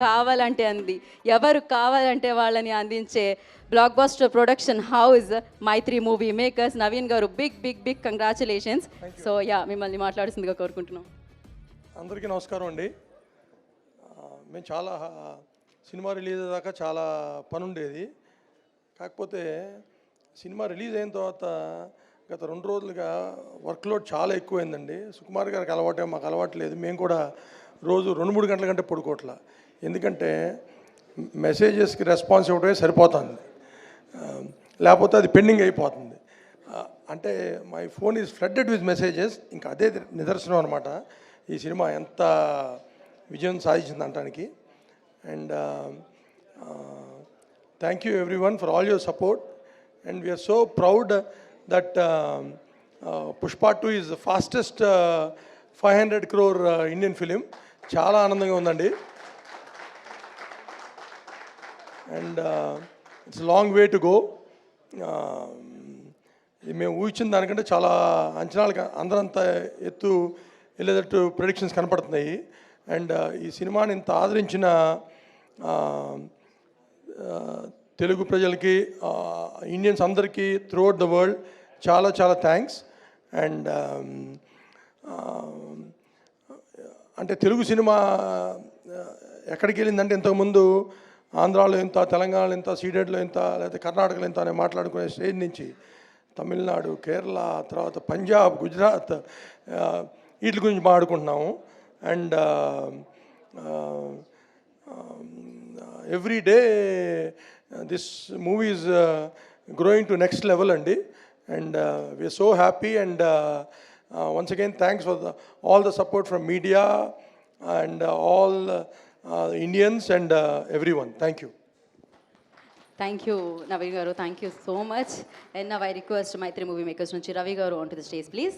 కావాలంటే అంది, ఎవరు కావాలంటే వాళ్ళని అందించే blockbuster production house Mythri movie makers. Naveen గారు big big big congratulations. So ya, మిమ్మల్ని మాట్లాడుతుందిగా కోరుకుంటున్నాం. అందరికీ నమస్కారం అండి. మేము చాలా సినిమా రిలీజ్ అయ్యాక చాలా పని ఉండేది. కాకపోతే సినిమా రిలీజ్ అయిన తర్వాత గత 2 రోజులుగా వర్క్లోడ్ చాలా ఎక్కువైందండి. సుకుమార్ గారికి అలవాటే, మాకు అలవాటు లేదు. మేము కూడా రోజు 2-3 గంటల కంటే పడుకోవట్లా. ఎందుకంటే మెసేజెస్కి రెస్పాన్స్ ఇవ్వడమే సరిపోతుంది, లేకపోతే అది పెండింగ్ అయిపోతుంది. అంటే my phone is flooded with messages. ఇంకా అదే నిదర్శనం అనమాట ఈ సినిమా ఎంత విజయం సాధించింది అనడానికి. And thank you everyone for all your support. And we are so proud that Pushpa 2 is the fastest 500 crore Indian film. చాలా ఆనందంగా ఉందండి. And it's long way to go. మేము ఊహించిన దానికంటే చాలా అంచనాలు అందరంత ఎత్తు వెళ్ళేటట్టు ప్రెడిక్షన్స్ కనపడుతున్నాయి. అండ్ ఈ సినిమాని ఇంత ఆదరించిన తెలుగు ప్రజలకి, ఇండియన్స్ అందరికీ త్రూఅవుట్ ద వరల్డ్ చాలా చాలా థ్యాంక్స్. అండ్ అంటే తెలుగు సినిమా ఎక్కడికి వెళ్ళిందంటే ఇంతకుముందు ఆంధ్రాలో ఇంత, తెలంగాణలో ఇంత, సీడెడ్లో ఇంత, లేకపోతే కర్ణాటకలో ఇంత అని మాట్లాడుకునే స్టేజ్ నుంచి తమిళనాడు, కేరళ, తర్వాత పంజాబ్, గుజరాత్ వీటి గురించి మాట్లాడుకుంటున్నాము. And every day this movie is growing to next level అండి. And we are so happy. And once again thanks for all the support from media and all Indians and everyone. Thank you. Thank you, Naveen garu. Thank you so much. And now I request Maitri Movie Makers nunchi Ravi garu onto the stage, please.